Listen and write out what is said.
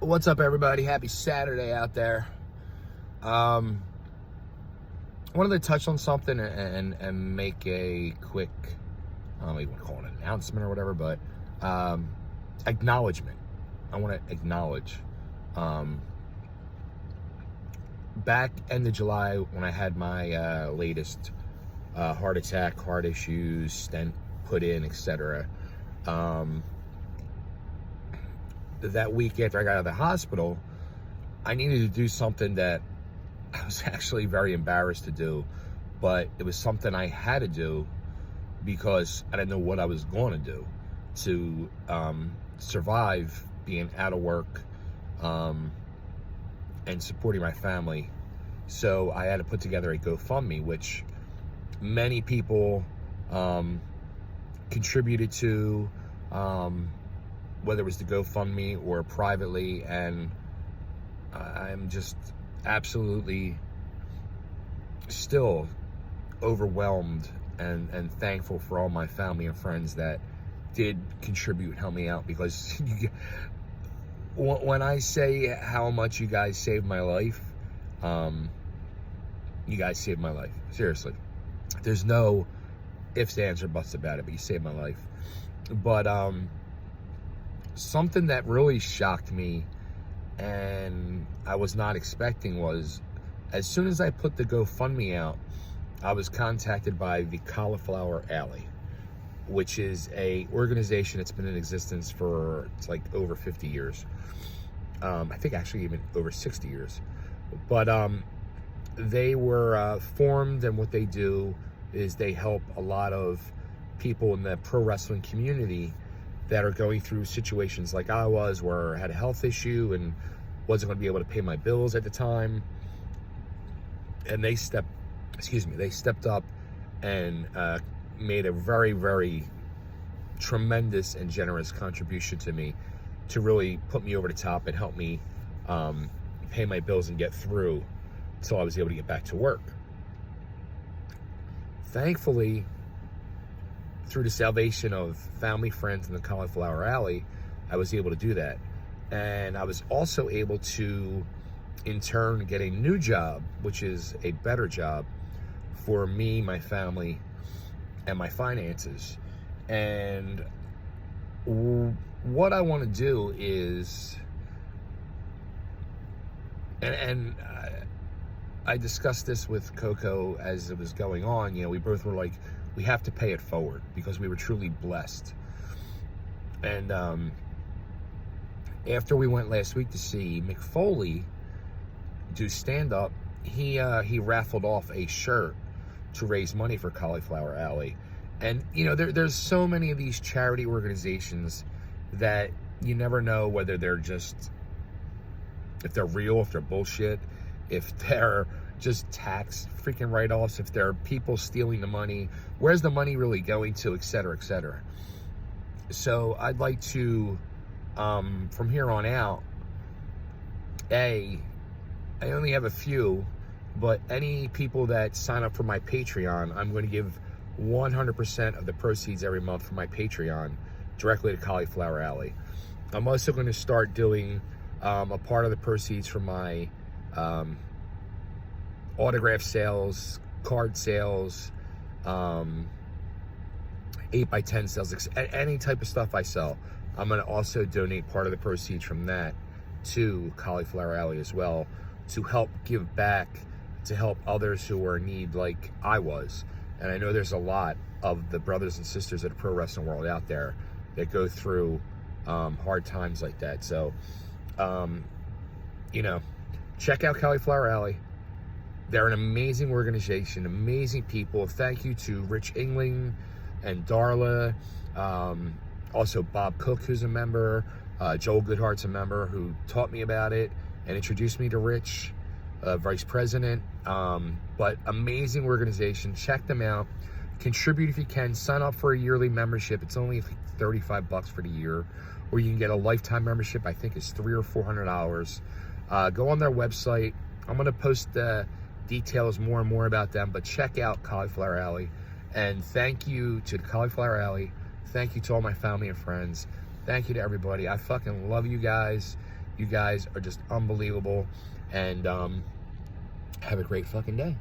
What's up, everybody? Happy Saturday out there. I wanted to touch on something and make a quick, I don't even call it an announcement or whatever, but acknowledgement. I want to acknowledge back end of July when I had my latest heart attack, heart issues, stent put in, etc. That week after I got out of the hospital, I needed to do something that I was actually very embarrassed to do, but it was something I had to do because I didn't know what I was going to do to survive being out of work and supporting my family. So I had to put together a GoFundMe, which many people contributed to, whether it was the GoFundMe or privately, and I'm just absolutely still overwhelmed and thankful for all my family and friends that did contribute, help me out, because when I say how much you guys saved my life, you guys saved my life. Seriously. There's no ifs, ands, or buts about it, but you saved my life. But something that really shocked me and I was not expecting was, as soon as I put the GoFundMe out, I was contacted by the Cauliflower Alley, which is a organization that's been in existence for like over 50 years. I think actually even over 60 years. But they were formed, and what they do is they help a lot of people in the pro wrestling community that are going through situations like I was, where I had a health issue and wasn't going to be able to pay my bills at the time. And they stepped up and made a very, very tremendous and generous contribution to me to really put me over the top and help me pay my bills and get through until I was able to get back to work. Thankfully, through the salvation of family, friends in the Cauliflower Alley, I was able to do that. And I was also able to, in turn, get a new job, which is a better job for me, my family, and my finances. And what I want to do is, and I discussed this with Coco as it was going on. We both were like, we have to pay it forward because we were truly blessed. And after we went last week to see Mick Foley do stand-up, he raffled off a shirt to raise money for Cauliflower Alley. And, there's so many of these charity organizations that you never know whether they're just, if they're real, if they're bullshit, if they're just tax freaking write-offs, if there are people stealing the money, where's the money really going to, et cetera, et cetera. So I'd like to, from here on out, I only have a few, but any people that sign up for my Patreon, I'm going to give 100% of the proceeds every month from my Patreon directly to Cauliflower Alley. I'm also going to start doing a part of the proceeds from my autograph sales, card sales, 8x10 sales, any type of stuff I sell. I'm going to also donate part of the proceeds from that to Cauliflower Alley as well, to help give back, to help others who are in need like I was. And I know there's a lot of the brothers and sisters of the pro wrestling world out there that go through hard times like that. So, check out Cauliflower Alley. They're an amazing organization, amazing people. Thank you to Rich Engling and Darla. Also Bob Cook, who's a member. Joel Goodhart's a member who taught me about it and introduced me to Rich, vice president. But amazing organization. Check them out. Contribute if you can. Sign up for a yearly membership. It's only $35 for the year. Or you can get a lifetime membership. I think it's $300 or $400. Go on their website. I'm going to post details more and more about them, but check out Cauliflower Alley. And thank you to the Cauliflower Alley. Thank you to all my family and friends. Thank you to everybody. I fucking love you guys. You guys are just unbelievable. And have a great fucking day.